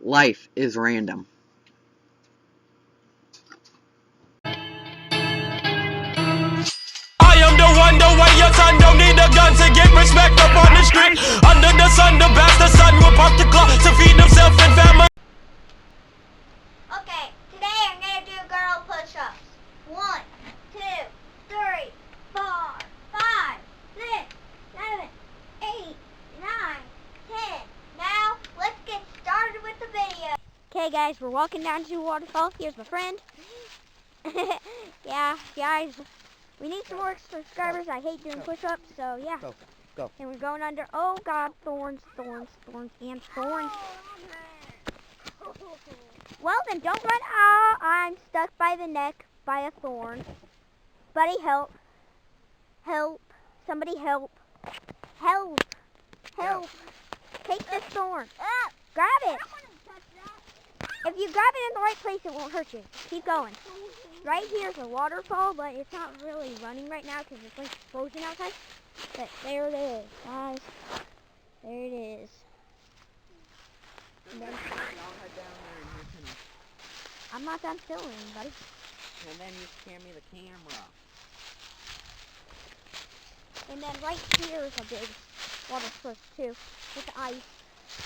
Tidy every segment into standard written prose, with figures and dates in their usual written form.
Life is random. I am the one, the way your son don't need a gun to get respect up on the street. Under the sun, the bastard son will pop the clock to feed himself and family. Okay, today I'm gonna do girl push-ups. 1, 2, 3, 4, 5, 6, 7, 8, 9, 10. Now, let's get started with the video. Okay guys, we're walking down to Waterfall. Here's my friend. Yeah, guys, we need some more subscribers. I hate doing push-ups, so yeah. Go. And we're going under, oh God, thorns, thorns, thorns, and thorns. Well, then don't run out. I'm stuck by the neck by a thorn. Buddy, help. Help. Somebody help. Help. Help. Take this thorn. Grab it. If you grab it in the right place, it won't hurt you. Keep going. Right here's a waterfall, but it's not really running right now because it's like frozen outside. But there it is, guys. There it is. And then, I'm not done filming, buddy. And then you hand me the camera. And then right here is a big water source too, with ice.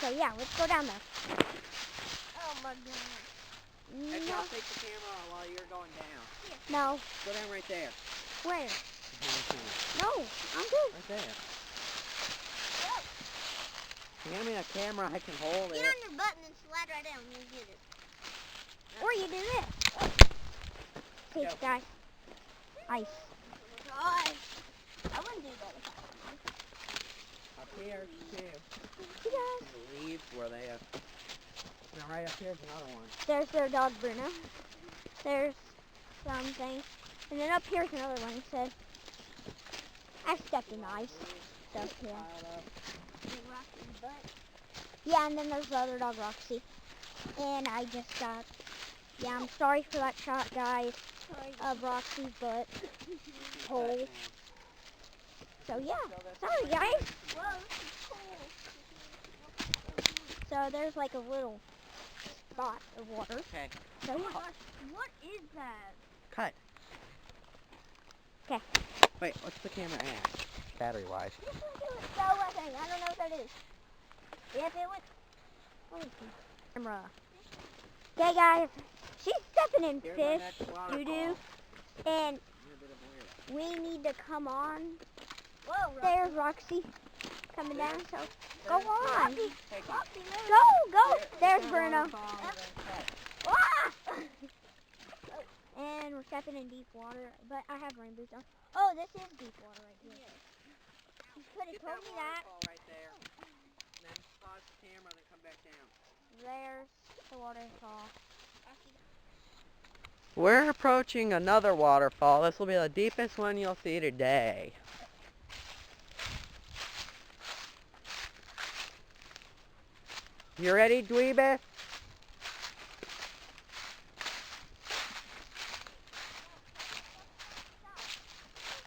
So yeah, let's go down there. Oh my goodness. Maybe No. I'll take the camera while you're going down. No. Go down right there. Where? No, I'm good. Right there. Hand me a camera, I can hold it. Get on your button and slide right down and you get it. Or you do this. Take it, guys. Ice. Gosh. I wouldn't do that if I was Up here, too. you guys. The leaves where they have. Now right up here's another one. There's their dog, Bruno. There's something. And then up here's another one. He said, I stepped in the ice. Stuff here. Yeah, and then there's the other dog, Roxy. And I just got, yeah, I'm sorry for that shot, guys, of Roxy's butt hole. So, yeah, sorry, guys. So, there's like a little spot of water. Okay. So, yeah. What is that? Cut. Okay. Wait, what's the camera at? Battery-wise. I don't know what that is. Yes, it was. Holy camera. Okay, guys. She's stepping in Here's fish my next doo-doo. And we need to come on. Whoa, there's Roxy coming down. So go on. Go. There's Bruno. And we're stepping in deep water, but I have rain boots on. Oh, this is deep water right here. You could have told me that. Right there. And then pause the camera and then come back down. There's the waterfall. We're approaching another waterfall. This will be the deepest one you'll see today. You ready, dweeby?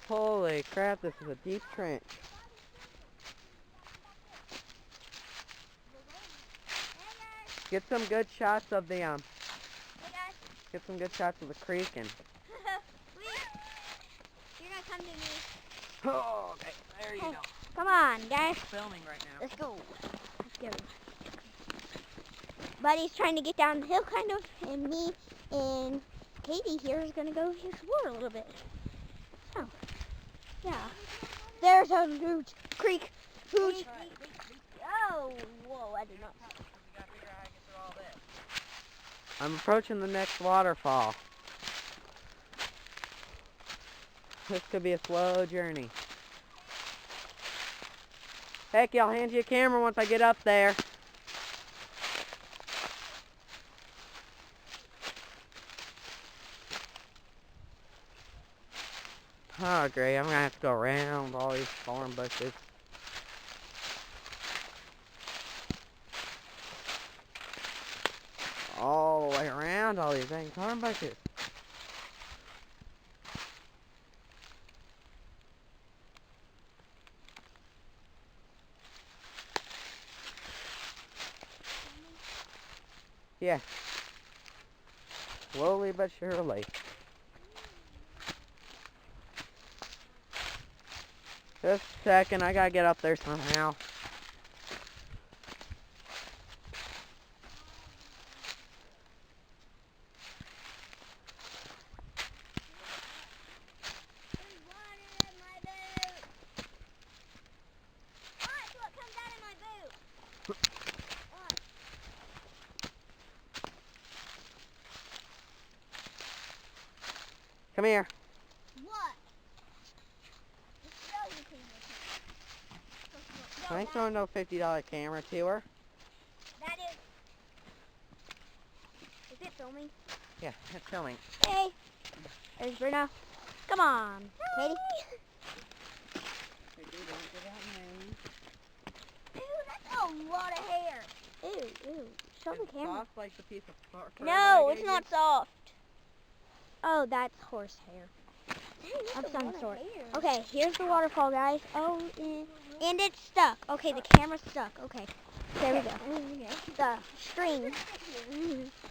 Holy crap, this is a deep trench. Get some good shots of the Hey guys. get some good shots of the creek and You're gonna come to me. oh, okay, there you go. Come on, guys. Filming right now. Let's go. Let's go. Buddy's trying to get down the hill, kind of, and me and Katie here is gonna go explore a little bit. Oh, yeah. There's a huge creek. Huge. Oh, whoa! I did not. I'm approaching the next waterfall. This could be a slow journey. Heck, I'll hand you a camera once I get up there. Oh, great. I'm going to have to go around all these thorn bushes. All the way around all these dang thorn bushes. Yeah. Slowly but surely. Just a second, I gotta get up there somehow. Come here. What? I ain't throwing no $50 camera to her. That is. Is it filming? Yeah, it's filming. Hey. There's Bruno. Come on, Katie. Ew, that's a lot of hair. Ew. Show the camera. Soft like the piece of fur No, I it's gave not you. soft. Oh, that's horse hair. Of some sort. Okay, here's the waterfall, guys. Oh, and it's stuck. Okay, the camera's stuck. Okay, there we go. The string.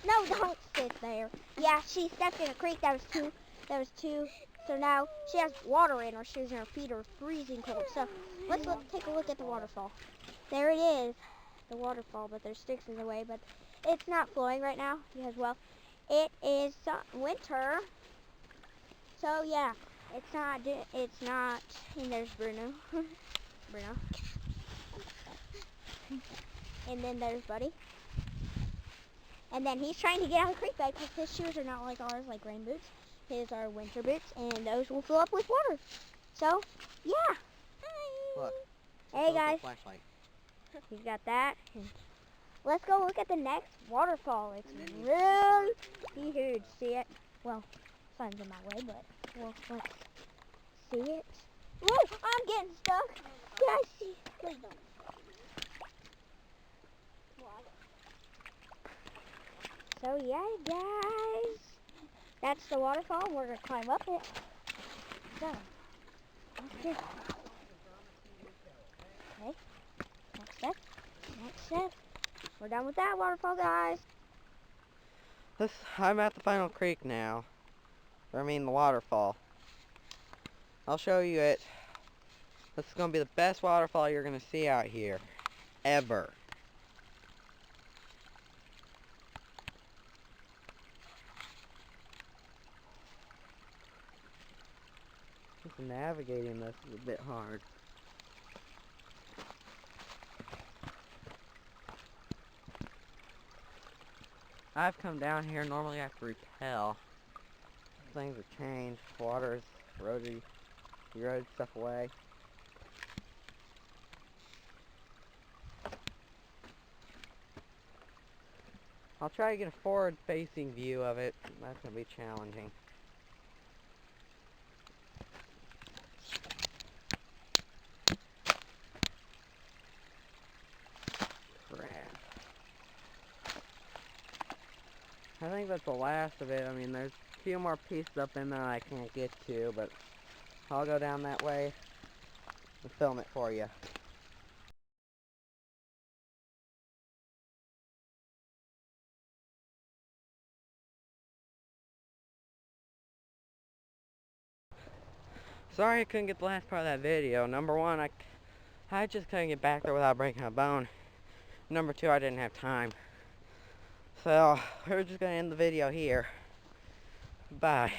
No, don't sit there. Yeah, she stepped in a creek. That was two. So now she has water in her shoes and her feet are freezing cold. So let's take a look at the waterfall. There it is, the waterfall, but there's sticks in the way. But it's not flowing right now because, well, it is winter. So yeah, it's not, and there's Bruno. And then there's Buddy. And then he's trying to get out of the creek bed because his shoes are not like ours, like rain boots. His are winter boots, and those will fill up with water. So, yeah. Hi. Look. Hey guys, Flashlight. he's got that. Let's go look at the next waterfall. It's really huge. See it? Well, sun's in my way, but well, let's see it. Whoa, I'm getting stuck. Can I see? Please don't. So yeah, guys, that's the waterfall. We're gonna climb up it. So, let's do it. Okay. Next step. We're done with that waterfall, guys. I'm at the final creek now. I mean the waterfall. I'll show you it. This is going to be the best waterfall you're going to see out here. Ever. Just navigating this is a bit hard. I've come down here, normally I have to rappel. Things have changed. Water's eroded stuff away. I'll try to get a forward-facing view of it. That's going to be challenging. Crap. I think that's the last of it. I mean, there's a few more pieces up in there I can't get to, but I'll go down that way and film it for you. Sorry I couldn't get the last part of that video. Number one, I just couldn't get back there without breaking a bone. Number two, I didn't have time. So, we're just going to end the video here. Bye.